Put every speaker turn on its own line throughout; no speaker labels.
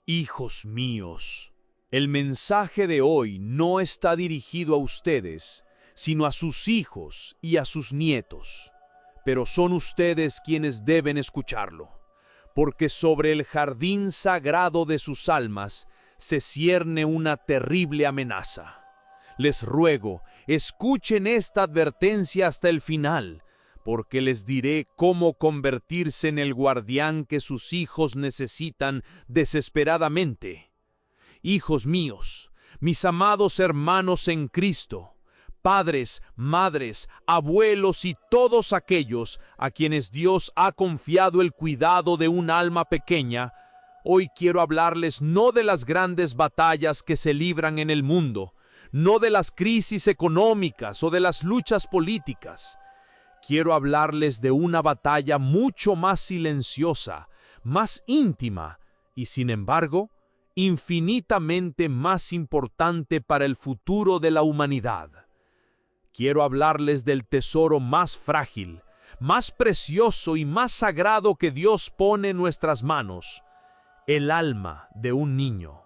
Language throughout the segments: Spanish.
Hijos míos, el mensaje de hoy no está dirigido a ustedes, sino a sus hijos y a sus nietos. Pero son ustedes quienes deben escucharlo, porque sobre el jardín sagrado de sus almas se cierne una terrible amenaza. Les ruego, escuchen esta advertencia hasta el final, porque les diré cómo convertirse en el guardián que sus hijos necesitan desesperadamente. Hijos míos, mis amados hermanos en Cristo, padres, madres, abuelos y todos aquellos a quienes Dios ha confiado el cuidado de un alma pequeña, hoy quiero hablarles no de las grandes batallas que se libran en el mundo, no de las crisis económicas o de las luchas políticas. Quiero hablarles de una batalla mucho más silenciosa, más íntima y, sin embargo, infinitamente más importante para el futuro de la humanidad. Quiero hablarles del tesoro más frágil, más precioso y más sagrado que Dios pone en nuestras manos, el alma de un niño.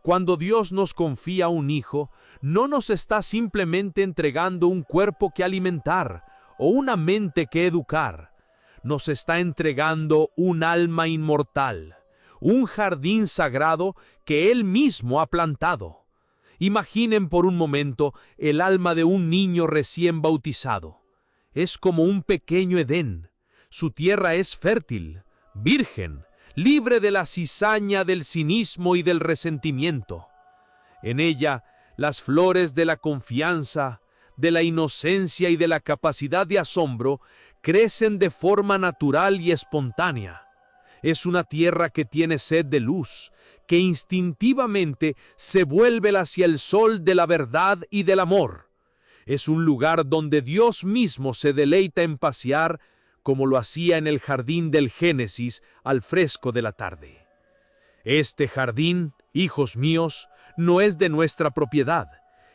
Cuando Dios nos confía un hijo, no nos está simplemente entregando un cuerpo que alimentar o una mente que educar. Nos está entregando un alma inmortal, un jardín sagrado que Él mismo ha plantado. Imaginen por un momento el alma de un niño recién bautizado. Es como un pequeño Edén. Su tierra es fértil, virgen, libre de la cizaña del cinismo y del resentimiento. En ella, las flores de la confianza, de la inocencia y de la capacidad de asombro crecen de forma natural y espontánea. Es una tierra que tiene sed de luz, que instintivamente se vuelve hacia el sol de la verdad y del amor. Es un lugar donde Dios mismo se deleita en pasear, como lo hacía en el jardín del Génesis al fresco de la tarde. Este jardín, hijos míos, no es de nuestra propiedad,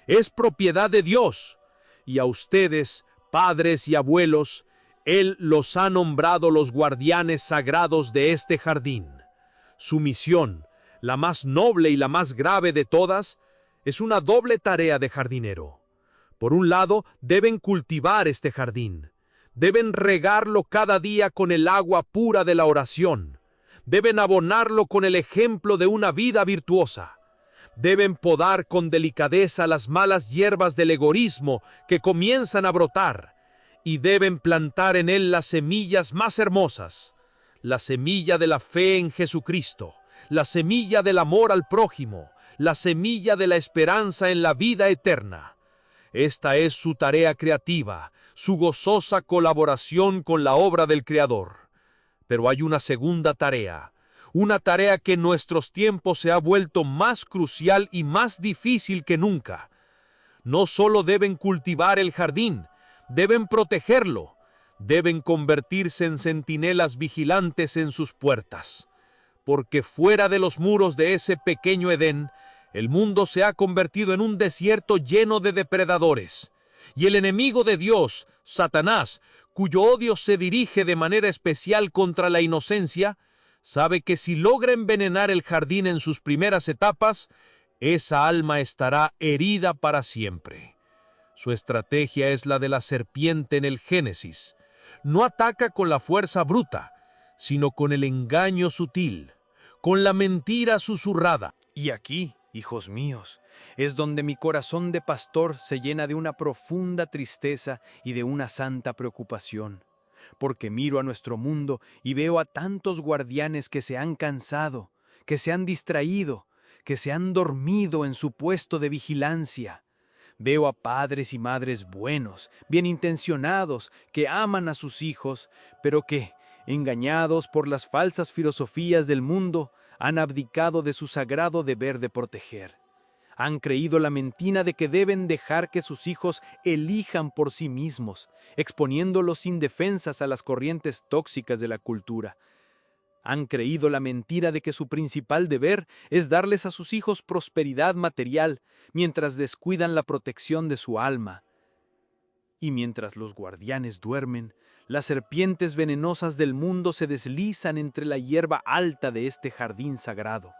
es propiedad de Dios. Y a ustedes, padres y abuelos, Él los ha nombrado los guardianes sagrados de este jardín. Su misión, la más noble y la más grave de todas, es una doble tarea de jardinero. Por un lado, deben cultivar este jardín. Deben regarlo cada día con el agua pura de la oración. Deben abonarlo con el ejemplo de una vida virtuosa. Deben podar con delicadeza las malas hierbas del egoísmo que comienzan a brotar, y deben plantar en él las semillas más hermosas, la semilla de la fe en Jesucristo, la semilla del amor al prójimo, la semilla de la esperanza en la vida eterna. Esta es su tarea creativa, su gozosa colaboración con la obra del Creador. Pero hay una segunda tarea, una tarea que en nuestros tiempos se ha vuelto más crucial y más difícil que nunca. No solo deben cultivar el jardín, deben protegerlo, deben convertirse en centinelas vigilantes en sus puertas. Porque fuera de los muros de ese pequeño Edén, el mundo se ha convertido en un desierto lleno de depredadores. Y el enemigo de Dios, Satanás, cuyo odio se dirige de manera especial contra la inocencia, sabe que si logra envenenar el jardín en sus primeras etapas, esa alma estará herida para siempre. Su estrategia es la de la serpiente en el Génesis. No ataca con la fuerza bruta, sino con el engaño sutil, con la mentira susurrada.
Y aquí, hijos míos, es donde mi corazón de pastor se llena de una profunda tristeza y de una santa preocupación. Porque miro a nuestro mundo y veo a tantos guardianes que se han cansado, que se han distraído, que se han dormido en su puesto de vigilancia. Veo a padres y madres buenos, bien intencionados, que aman a sus hijos, pero que, engañados por las falsas filosofías del mundo, han abdicado de su sagrado deber de proteger. Han creído la mentira de que deben dejar que sus hijos elijan por sí mismos, exponiéndolos indefensas a las corrientes tóxicas de la cultura. Han creído la mentira de que su principal deber es darles a sus hijos prosperidad material, mientras descuidan la protección de su alma. Y mientras los guardianes duermen, las serpientes venenosas del mundo se deslizan entre la hierba alta de este jardín sagrado,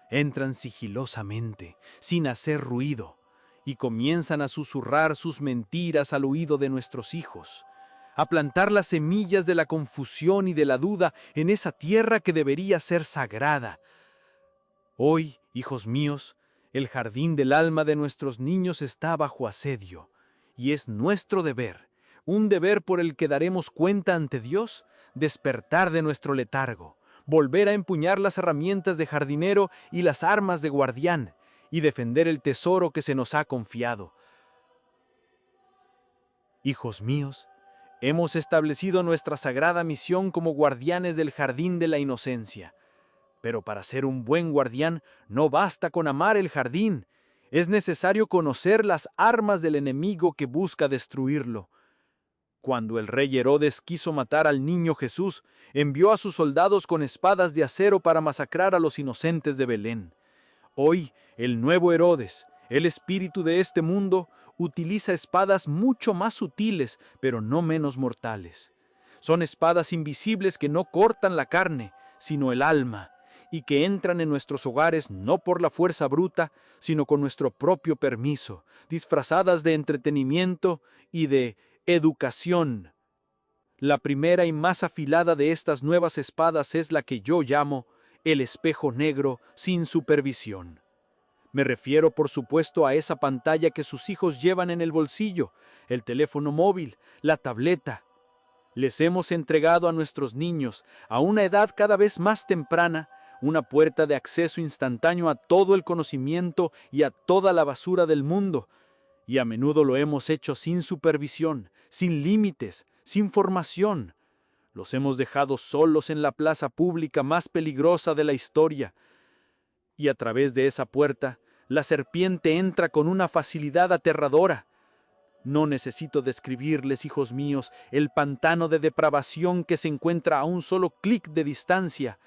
Entran sigilosamente, sin hacer ruido, y comienzan a susurrar sus mentiras al oído de nuestros hijos, a plantar las semillas de la confusión y de la duda en esa tierra que debería ser sagrada. Hoy, hijos míos, el jardín del alma de nuestros niños está bajo asedio, y es nuestro deber, un deber por el que daremos cuenta ante Dios, despertar de nuestro letargo, volver a empuñar las herramientas de jardinero y las armas de guardián, y defender el tesoro que se nos ha confiado. Hijos míos, hemos establecido nuestra sagrada misión como guardianes del jardín de la inocencia. Pero para ser un buen guardián no basta con amar el jardín, es necesario conocer las armas del enemigo que busca destruirlo. Cuando el rey Herodes quiso matar al niño Jesús, envió a sus soldados con espadas de acero para masacrar a los inocentes de Belén. Hoy, el nuevo Herodes, el espíritu de este mundo, utiliza espadas mucho más sutiles, pero no menos mortales. Son espadas invisibles que no cortan la carne, sino el alma, y que entran en nuestros hogares no por la fuerza bruta, sino con nuestro propio permiso, disfrazadas de entretenimiento y de educación. La primera y más afilada de estas nuevas espadas es la que yo llamo el espejo negro sin supervisión. Me refiero, por supuesto, a esa pantalla que sus hijos llevan en el bolsillo, el teléfono móvil, la tableta. Les hemos entregado a nuestros niños, a una edad cada vez más temprana, una puerta de acceso instantáneo a todo el conocimiento y a toda la basura del mundo, y a menudo lo hemos hecho sin supervisión, sin límites, sin formación. Los hemos dejado solos en la plaza pública más peligrosa de la historia, y a través de esa puerta, la serpiente entra con una facilidad aterradora. No necesito describirles, hijos míos, el pantano de depravación que se encuentra a un solo clic de distancia.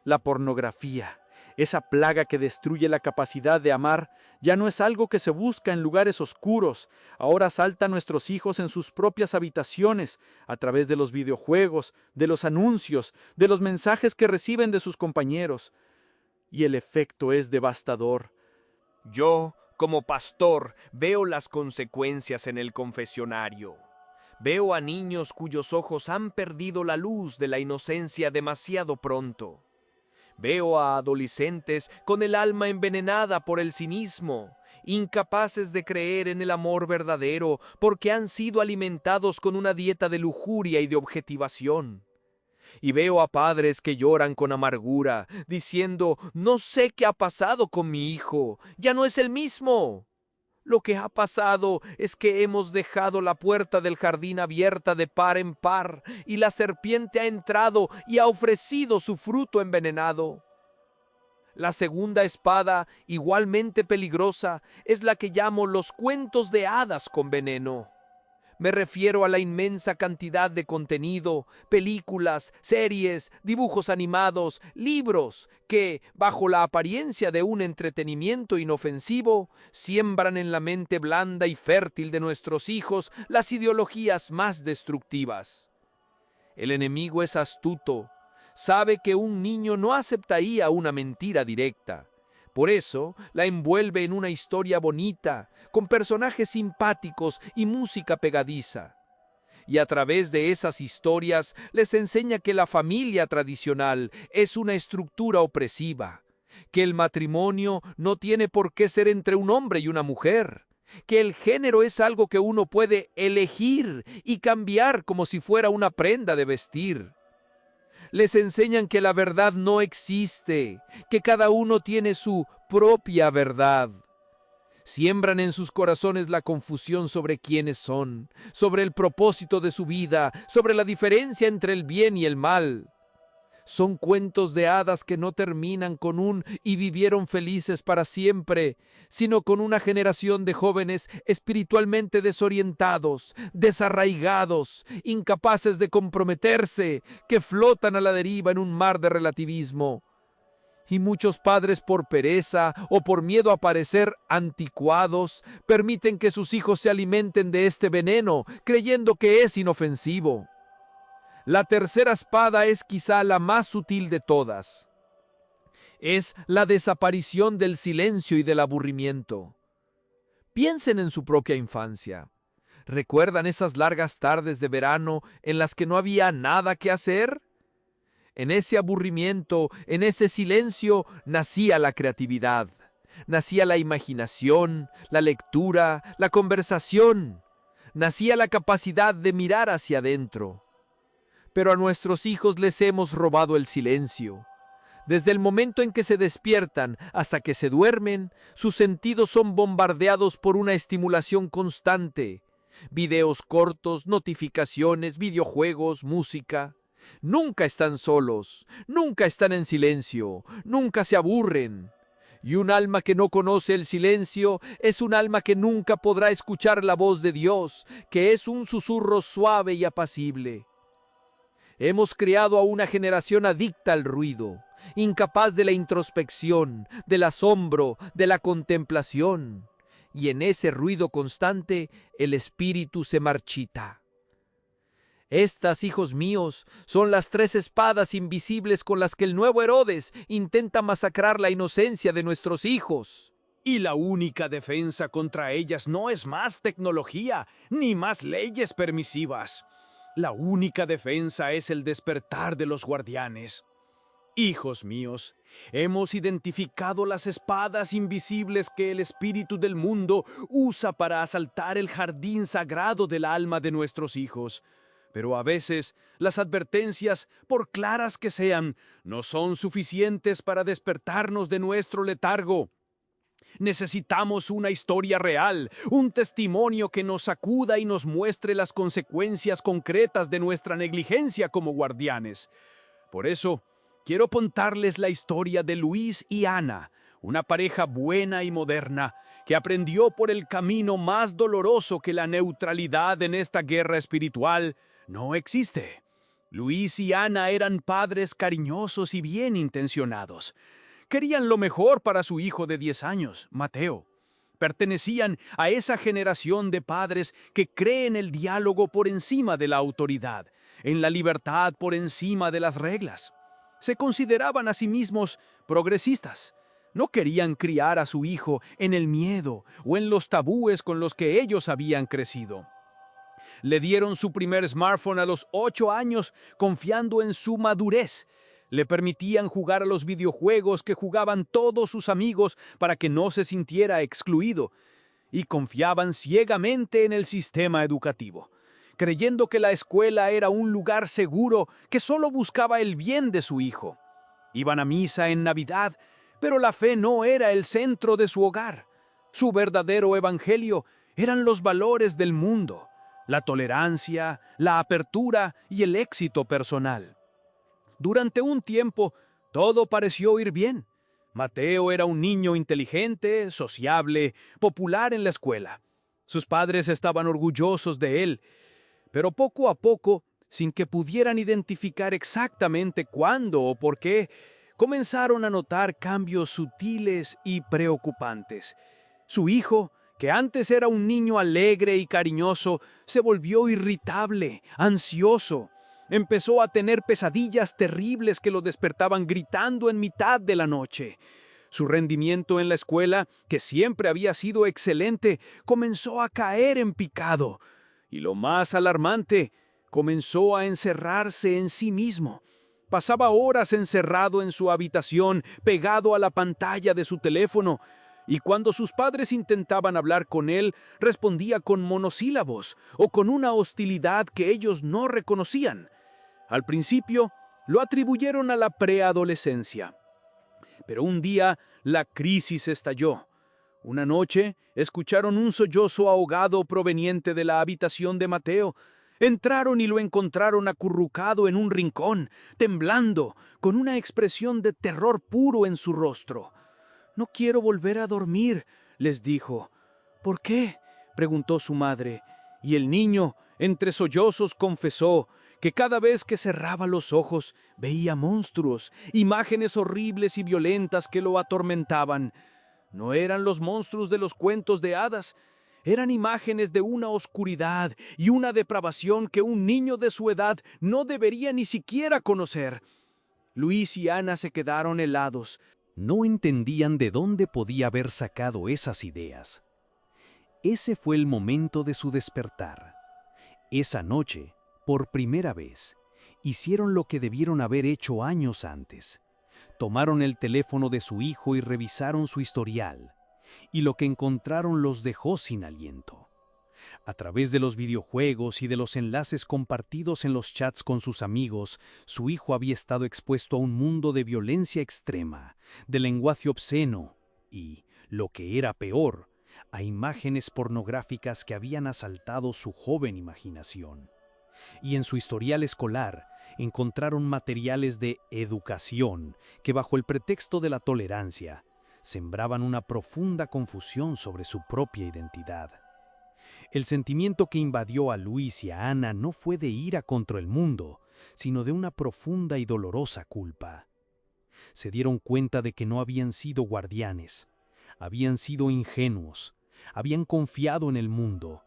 La pornografía, esa plaga que destruye la capacidad de amar, ya no es algo que se busca en lugares oscuros. Ahora asalta a nuestros hijos en sus propias habitaciones, a través de los videojuegos, de los anuncios, de los mensajes que reciben de sus compañeros. Y el efecto es devastador.
Yo, como pastor, veo las consecuencias en el confesionario. Veo a niños cuyos ojos han perdido la luz de la inocencia demasiado pronto. Veo a adolescentes con el alma envenenada por el cinismo, incapaces de creer en el amor verdadero porque han sido alimentados con una dieta de lujuria y de objetivación. Y veo a padres que lloran con amargura, diciendo, no sé qué ha pasado con mi hijo, ya no es el mismo. Lo que ha pasado es que hemos dejado la puerta del jardín abierta de par en par, y la serpiente ha entrado y ha ofrecido su fruto envenenado. La segunda espada, igualmente peligrosa, es la que llamo los cuentos de hadas con veneno. Me refiero a la inmensa cantidad de contenido, películas, series, dibujos animados, libros, que, bajo la apariencia de un entretenimiento inofensivo, siembran en la mente blanda y fértil de nuestros hijos las ideologías más destructivas. El enemigo es astuto, sabe que un niño no aceptaría una mentira directa. Por eso la envuelve en una historia bonita, con personajes simpáticos y música pegadiza. Y a través de esas historias les enseña que la familia tradicional es una estructura opresiva, que el matrimonio no tiene por qué ser entre un hombre y una mujer, que el género es algo que uno puede elegir y cambiar como si fuera una prenda de vestir. Les enseñan que la verdad no existe, que cada uno tiene su propia verdad. Siembran en sus corazones la confusión sobre quiénes son, sobre el propósito de su vida, sobre la diferencia entre el bien y el mal. Son cuentos de hadas que no terminan con un "y vivieron felices para siempre", sino con una generación de jóvenes espiritualmente desorientados, desarraigados, incapaces de comprometerse, que flotan a la deriva en un mar de relativismo. Y muchos padres, por pereza o por miedo a parecer anticuados, permiten que sus hijos se alimenten de este veneno, creyendo que es inofensivo. La tercera espada es quizá la más sutil de todas.
es la desaparición del silencio y del aburrimiento. Piensen en su propia infancia. ¿Recuerdan esas largas tardes de verano en las que no había nada que hacer? En ese aburrimiento, en ese silencio, nacía la creatividad, nacía la imaginación, la lectura, la conversación, nacía la capacidad de mirar hacia adentro. Pero a nuestros hijos les hemos robado el silencio. Desde el momento en que se despiertan hasta que se duermen, sus sentidos son bombardeados por una estimulación constante. Videos cortos, notificaciones, videojuegos, música. Nunca están solos, nunca están en silencio, nunca se aburren. Y un alma que no conoce el silencio es un alma que nunca podrá escuchar la voz de Dios, que es un susurro suave y apacible. Hemos creado a una generación adicta al ruido, incapaz de la introspección, del asombro, de la contemplación. Y en ese ruido constante, el espíritu se marchita. Estas, hijos míos, son las 3 espadas invisibles con las que el nuevo Herodes intenta masacrar la inocencia de nuestros hijos.
Y la única defensa contra ellas no es más tecnología, ni más leyes permisivas. La única defensa es el despertar de los guardianes. Hijos míos, hemos identificado las espadas invisibles que el espíritu del mundo usa para asaltar el jardín sagrado del alma de nuestros hijos. Pero a veces las advertencias, por claras que sean, no son suficientes para despertarnos de nuestro letargo. Necesitamos una historia real, un testimonio que nos sacuda y nos muestre las consecuencias concretas de nuestra negligencia como guardianes. Por eso, quiero contarles la historia de Luis y Ana, una pareja buena y moderna, que aprendió por el camino más doloroso que la neutralidad en esta guerra espiritual no existe. Luis y Ana eran padres cariñosos y bien intencionados. Querían lo mejor para su hijo de 10 años, Mateo. Pertenecían a esa generación de padres que creen el diálogo por encima de la autoridad, en la libertad por encima de las reglas. Se consideraban a sí mismos progresistas. No querían criar a su hijo en el miedo o en los tabúes con los que ellos habían crecido. Le dieron su primer smartphone a los 8 años, confiando en su madurez. Le permitían jugar a los videojuegos que jugaban todos sus amigos para que no se sintiera excluido. Y confiaban ciegamente en el sistema educativo, creyendo que la escuela era un lugar seguro que solo buscaba el bien de su hijo. Iban a misa en Navidad, pero la fe no era el centro de su hogar. Su verdadero evangelio eran los valores del mundo, la tolerancia, la apertura y el éxito personal. Durante un tiempo, todo pareció ir bien. Mateo era un niño inteligente, sociable, popular en la escuela. Sus padres estaban orgullosos de él, pero poco a poco, sin que pudieran identificar exactamente cuándo o por qué, comenzaron a notar cambios sutiles y preocupantes. Su hijo, que antes era un niño alegre y cariñoso, se volvió irritable, ansioso. Empezó a tener pesadillas terribles que lo despertaban gritando en mitad de la noche. Su rendimiento en la escuela, que siempre había sido excelente, comenzó a caer en picado. Y lo más alarmante, comenzó a encerrarse en sí mismo. Pasaba horas encerrado en su habitación, pegado a la pantalla de su teléfono, y cuando sus padres intentaban hablar con él, respondía con monosílabos o con una hostilidad que ellos no reconocían. Al principio, lo atribuyeron a la preadolescencia. Pero un día, la crisis estalló. Una noche, escucharon un sollozo ahogado proveniente de la habitación de Mateo. Entraron y lo encontraron acurrucado en un rincón, temblando, con una expresión de terror puro en su rostro. «No quiero volver a dormir», les dijo. «¿Por qué?», preguntó su madre. Y el niño, entre sollozos, confesó que cada vez que cerraba los ojos veía monstruos, imágenes horribles y violentas que lo atormentaban. No eran los monstruos de los cuentos de hadas, eran imágenes de una oscuridad y una depravación que un niño de su edad no debería ni siquiera conocer. Luis y Ana se quedaron helados. No entendían de dónde podía haber sacado esas ideas. Ese fue el momento de su despertar. Esa noche, por primera vez, hicieron lo que debieron haber hecho años antes. Tomaron el teléfono de su hijo y revisaron su historial, y lo que encontraron los dejó sin aliento. A través de los videojuegos y de los enlaces compartidos en los chats con sus amigos, su hijo había estado expuesto a un mundo de violencia extrema, de lenguaje obsceno y, lo que era peor, a imágenes pornográficas que habían asaltado su joven imaginación. Y en su historial escolar encontraron materiales de educación que, bajo el pretexto de la tolerancia, sembraban una profunda confusión sobre su propia identidad. El sentimiento que invadió a Luis y a Ana no fue de ira contra el mundo, sino de una profunda y dolorosa culpa. Se dieron cuenta de que no habían sido guardianes, habían sido ingenuos, habían confiado en el mundo,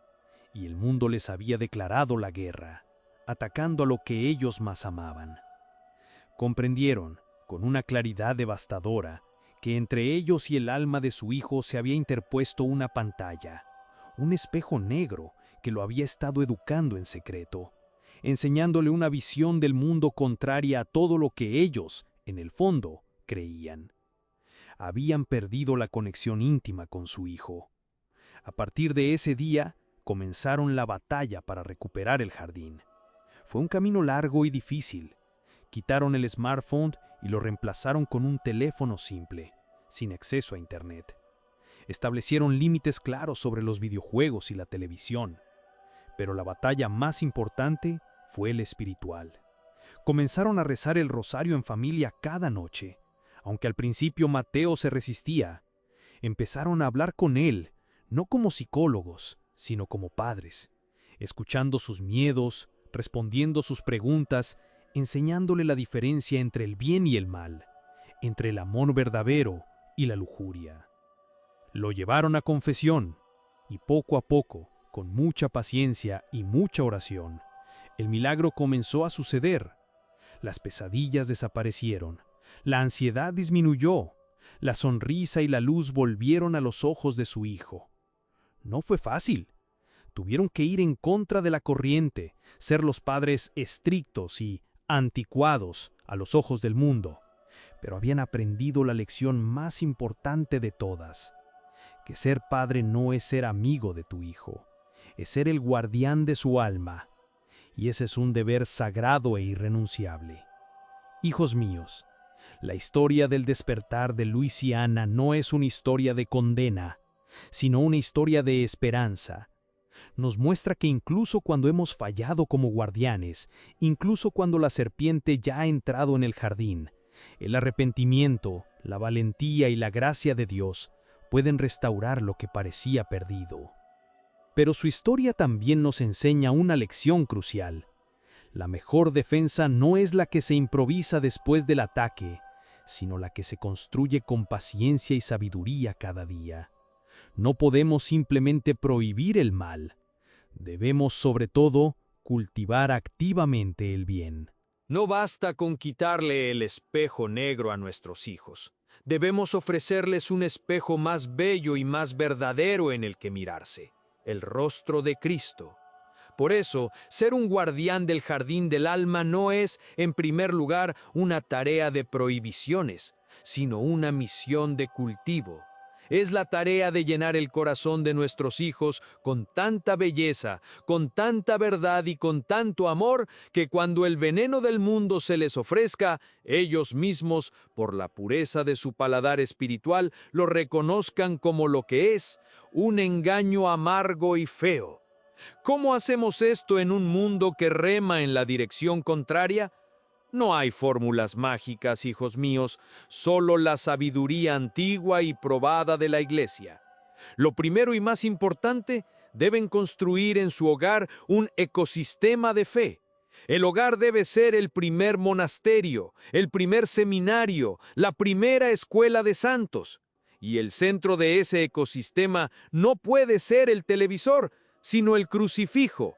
y el mundo les había declarado la guerra, atacando a lo que ellos más amaban. Comprendieron, con una claridad devastadora, que entre ellos y el alma de su hijo se había interpuesto una pantalla, un espejo negro que lo había estado educando en secreto, enseñándole una visión del mundo contraria a todo lo que ellos, en el fondo, creían. Habían perdido la conexión íntima con su hijo. A partir de ese día, comenzaron la batalla para recuperar el jardín. Fue un camino largo y difícil. Quitaron el smartphone y lo reemplazaron con un teléfono simple, sin acceso a internet. Establecieron límites claros sobre los videojuegos y la televisión. Pero la batalla más importante fue el espiritual. Comenzaron a rezar el rosario en familia cada noche. Aunque al principio Mateo se resistía, empezaron a hablar con él, no como psicólogos, sino como padres, escuchando sus miedos, respondiendo sus preguntas, enseñándole la diferencia entre el bien y el mal, entre el amor verdadero y la lujuria. Lo llevaron a confesión, y poco a poco, con mucha paciencia y mucha oración, el milagro comenzó a suceder. Las pesadillas desaparecieron, la ansiedad disminuyó, la sonrisa y la luz volvieron a los ojos de su hijo. No fue fácil. Tuvieron que ir en contra de la corriente, ser los padres estrictos y anticuados a los ojos del mundo, pero habían aprendido la lección más importante de todas, que ser padre no es ser amigo de tu hijo, es ser el guardián de su alma, y ese es un deber sagrado e irrenunciable. Hijos míos, la historia del despertar de Luis y Ana no es una historia de condena, sino una historia de esperanza. Nos muestra que incluso cuando hemos fallado como guardianes, incluso cuando la serpiente ya ha entrado en el jardín, el arrepentimiento, la valentía y la gracia de Dios pueden restaurar lo que parecía perdido. Pero su historia también nos enseña una lección crucial. La mejor defensa no es la que se improvisa después del ataque, sino la que se construye con paciencia y sabiduría cada día. No podemos simplemente prohibir el mal. Debemos, sobre todo, cultivar activamente el bien.
No basta con quitarle el espejo negro a nuestros hijos. Debemos ofrecerles un espejo más bello y más verdadero en el que mirarse, el rostro de Cristo. Por eso, ser un guardián del jardín del alma no es, en primer lugar, una tarea de prohibiciones, sino una misión de cultivo. Es la tarea de llenar el corazón de nuestros hijos con tanta belleza, con tanta verdad y con tanto amor, que cuando el veneno del mundo se les ofrezca, ellos mismos, por la pureza de su paladar espiritual, lo reconozcan como lo que es, un engaño amargo y feo. ¿Cómo hacemos esto en un mundo que rema en la dirección contraria? No hay fórmulas mágicas, hijos míos, solo la sabiduría antigua y probada de la Iglesia. Lo primero y más importante, deben construir en su hogar un ecosistema de fe. El hogar debe ser el primer monasterio, el primer seminario, la primera escuela de santos. Y el centro de ese ecosistema no puede ser el televisor, sino el crucifijo.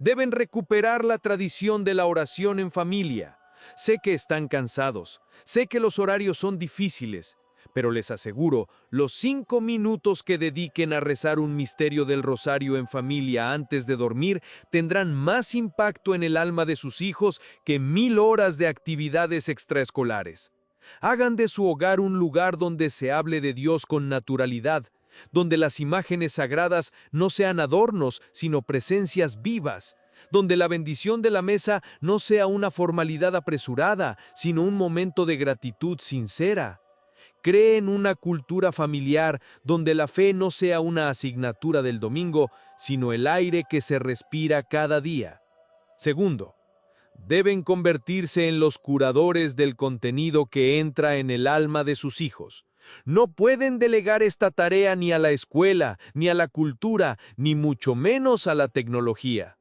Deben recuperar la tradición de la oración en familia. Sé que están cansados, sé que los horarios son difíciles,
Pero les aseguro, los 5 minutos que dediquen a rezar un misterio del rosario en familia antes de dormir tendrán más impacto en el alma de sus hijos que 1000 horas de actividades extraescolares. Hagan de su hogar un lugar donde se hable de Dios con naturalidad, donde las imágenes sagradas no sean adornos, sino presencias vivas, donde la bendición de la mesa no sea una formalidad apresurada, sino un momento de gratitud sincera. Creen una cultura familiar donde la fe no sea una asignatura del domingo, sino el aire que se respira cada día. Segundo, deben convertirse en los curadores del contenido que entra en el alma de sus hijos. No pueden delegar esta tarea ni a la escuela, ni a la cultura, ni mucho menos a la tecnología.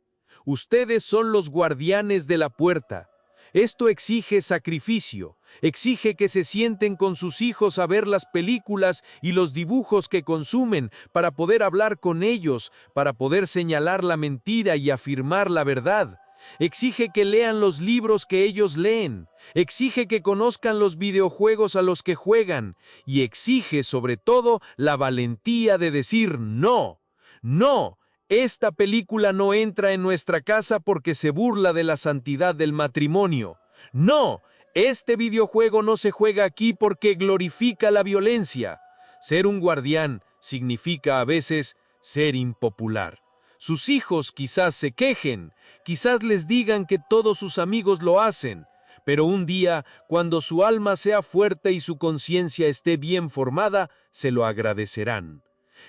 Ustedes son los guardianes de la puerta. Esto exige sacrificio, exige que se sienten con sus hijos a ver las películas y los dibujos que consumen para poder hablar con ellos, para poder señalar la mentira y afirmar la verdad. Exige que lean los libros que ellos leen, exige que conozcan los videojuegos a los que juegan y exige sobre todo la valentía de decir no, no. Esta película no entra en nuestra casa porque se burla de la santidad del matrimonio. No, este videojuego no se juega aquí porque glorifica la violencia. Ser un guardián significa a veces ser impopular. Sus hijos quizás se quejen, quizás les digan que todos sus amigos lo hacen, pero un día, cuando su alma sea fuerte y su conciencia esté bien formada, se lo agradecerán.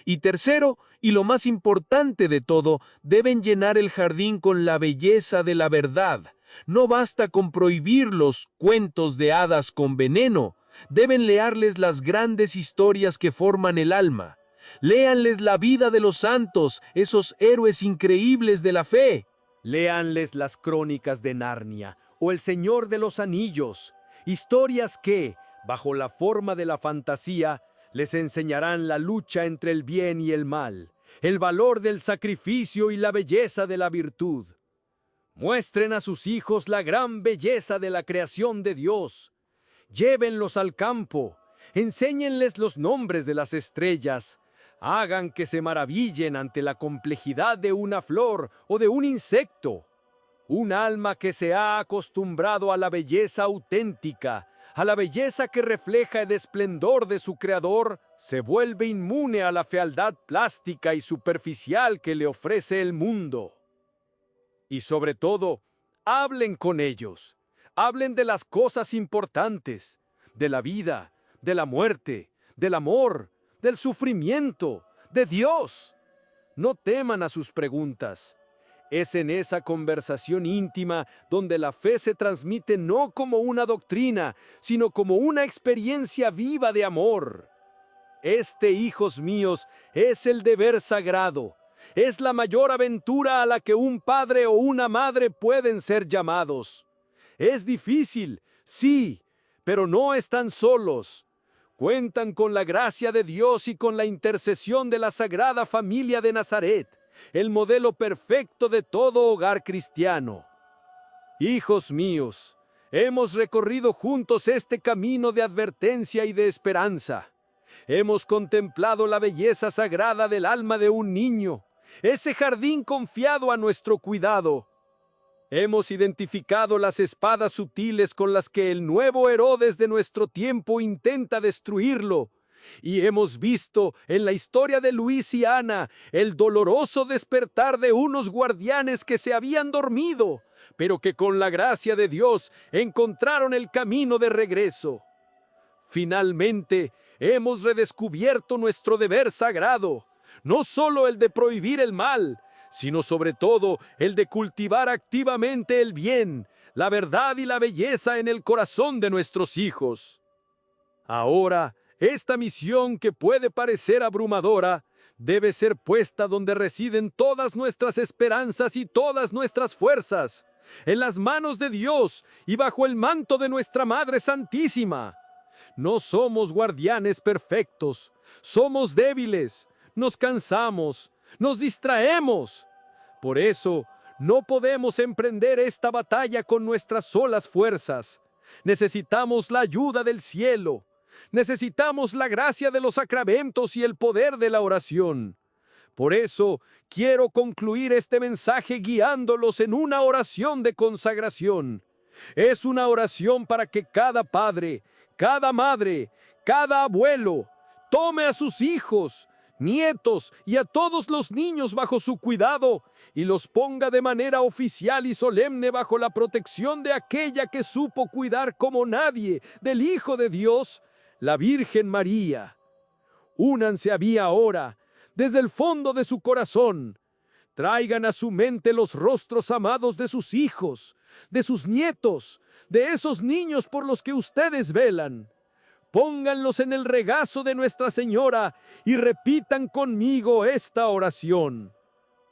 Y tercero, y lo más importante de todo, deben llenar el jardín con la belleza de la verdad. No basta con prohibir los cuentos de hadas con veneno. Deben leerles las grandes historias que forman el alma. Léanles la vida de los santos, esos héroes increíbles de la fe.
Léanles las crónicas de Narnia o El Señor de los Anillos, historias que, bajo la forma de la fantasía, les enseñarán la lucha entre el bien y el mal, el valor del sacrificio y la belleza de la virtud. Muestren a sus hijos la gran belleza de la creación de Dios. Llévenlos al campo, enséñenles los nombres de las estrellas, hagan que se maravillen ante la complejidad de una flor o de un insecto. Un alma que se ha acostumbrado a la belleza auténtica, a la belleza que refleja el esplendor de su creador, se vuelve inmune a la fealdad plástica y superficial que le ofrece el mundo. Y sobre todo, hablen con ellos, hablen de las cosas importantes, de la vida, de la muerte, del amor, del sufrimiento, de Dios. No teman a sus preguntas. Es en esa conversación íntima donde la fe se transmite no como una doctrina, sino como una experiencia viva de amor. Este, hijos míos, es el deber sagrado. Es la mayor aventura a la que un padre o una madre pueden ser llamados. Es difícil, sí, pero no están solos. Cuentan con la gracia de Dios y con la intercesión de la Sagrada Familia de Nazaret, el modelo perfecto de todo hogar cristiano. Hijos míos, hemos recorrido juntos este camino de advertencia y de esperanza. Hemos contemplado la belleza sagrada del alma de un niño, ese jardín confiado a nuestro cuidado. Hemos identificado las espadas sutiles con las que el nuevo Herodes de nuestro tiempo intenta destruirlo. Y hemos visto en la historia de Luis y Ana el doloroso despertar de unos guardianes que se habían dormido, pero que con la gracia de Dios encontraron el camino de regreso. Finalmente, hemos redescubierto nuestro deber sagrado, no solo el de prohibir el mal, sino sobre todo el de cultivar activamente el bien, la verdad y la belleza en el corazón de nuestros hijos. Ahora, esta misión que puede parecer abrumadora, debe ser puesta donde residen todas nuestras esperanzas y todas nuestras fuerzas, en las manos de Dios y bajo el manto de nuestra Madre Santísima. No somos guardianes perfectos, somos débiles, nos cansamos, nos distraemos. Por eso, no podemos emprender esta batalla con nuestras solas fuerzas. Necesitamos la ayuda del cielo. Necesitamos la gracia de los sacramentos y el poder de la oración. Por eso, quiero concluir este mensaje guiándolos en una oración de consagración. Es una oración para que cada padre, cada madre, cada abuelo tome a sus hijos, nietos y a todos los niños bajo su cuidado y los ponga de manera oficial y solemne bajo la protección de aquella que supo cuidar como nadie del Hijo de Dios, la Virgen María. Únanse a mí ahora, desde el fondo de su corazón. Traigan a su mente los rostros amados de sus hijos, de sus nietos, de esos niños por los que ustedes velan. Pónganlos en el regazo de Nuestra Señora y repitan conmigo esta oración.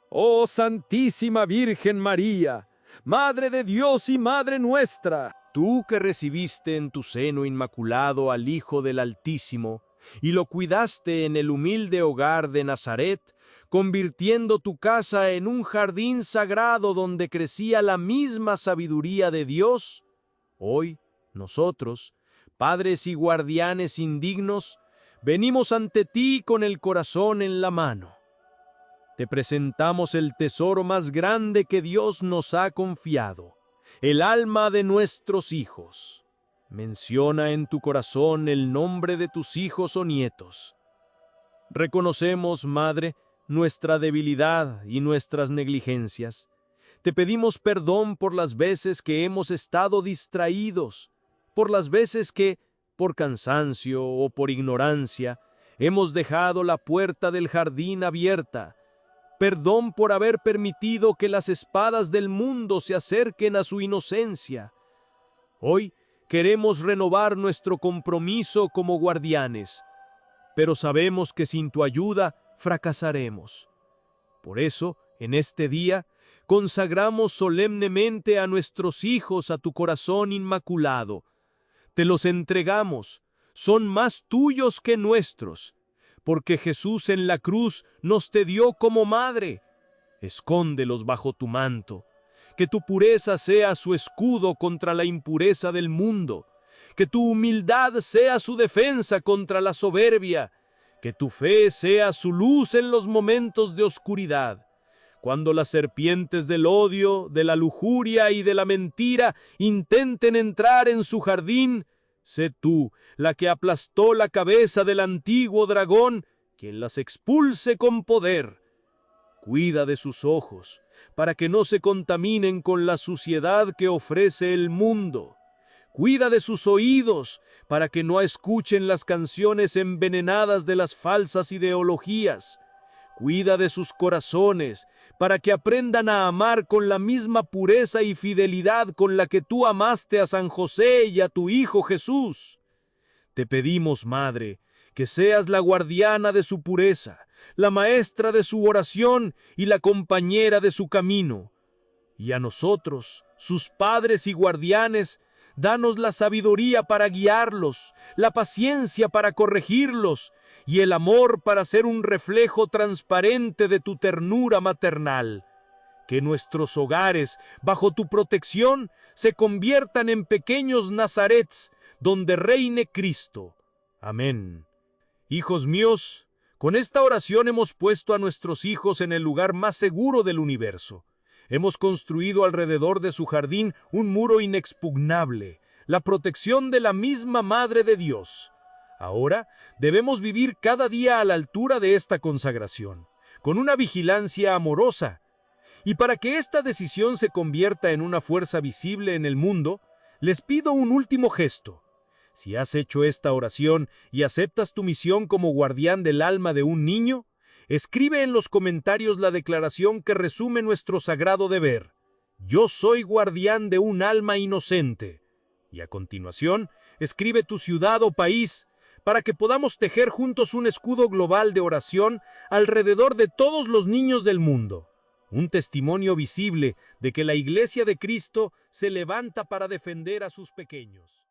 Oh Santísima Virgen María, Madre de Dios y Madre nuestra,
Tú que recibiste en tu seno inmaculado al Hijo del Altísimo y lo cuidaste en el humilde hogar de Nazaret, convirtiendo tu casa en un jardín sagrado donde crecía la misma sabiduría de Dios, hoy nosotros, padres y guardianes indignos, venimos ante ti con el corazón en la mano. Te presentamos el tesoro más grande que Dios nos ha confiado, el alma de nuestros hijos. Menciona en tu corazón el nombre de tus hijos o nietos. Reconocemos, Madre, nuestra debilidad y nuestras negligencias. Te pedimos perdón por las veces que hemos estado distraídos, por las veces que, por cansancio o por ignorancia, hemos dejado la puerta del jardín abierta. Perdón por haber permitido que las espadas del mundo se acerquen a su inocencia. Hoy queremos renovar nuestro compromiso como guardianes, pero sabemos que sin tu ayuda fracasaremos. Por eso, en este día, consagramos solemnemente a nuestros hijos a tu corazón inmaculado. Te los entregamos, son más tuyos que nuestros, porque Jesús en la cruz nos te dio como madre. Escóndelos bajo tu manto, que tu pureza sea su escudo contra la impureza del mundo, que tu humildad sea su defensa contra la soberbia, que tu fe sea su luz en los momentos de oscuridad. Cuando las serpientes del odio, de la lujuria y de la mentira intenten entrar en su jardín, sé tú la que aplastó la cabeza del antiguo dragón, quien las expulse con poder. Cuida de sus ojos, para que no se contaminen con la suciedad que ofrece el mundo. Cuida de sus oídos, para que no escuchen las canciones envenenadas de las falsas ideologías. Cuida de sus corazones, para que aprendan a amar con la misma pureza y fidelidad con la que tú amaste a San José y a tu Hijo Jesús. Te pedimos, Madre, que seas la guardiana de su pureza, la maestra de su oración y la compañera de su camino. Y a nosotros, sus padres y guardianes, danos la sabiduría para guiarlos, la paciencia para corregirlos y el amor para ser un reflejo transparente de tu ternura maternal. Que nuestros hogares, bajo tu protección, se conviertan en pequeños Nazarets, donde reine Cristo. Amén. Hijos míos, con esta oración hemos puesto a nuestros hijos en el lugar más seguro del universo. Hemos construido alrededor de su jardín un muro inexpugnable, la protección de la misma Madre de Dios. Ahora debemos vivir cada día a la altura de esta consagración, con una vigilancia amorosa. Y para que esta decisión se convierta en una fuerza visible en el mundo, les pido un último gesto. Si has hecho esta oración y aceptas tu misión como guardián del alma de un niño, escribe en los comentarios la declaración que resume nuestro sagrado deber. Yo soy guardián de un alma inocente. Y a continuación, escribe tu ciudad o país para que podamos tejer juntos un escudo global de oración alrededor de todos los niños del mundo. Un testimonio visible de que la Iglesia de Cristo se levanta para defender a sus pequeños.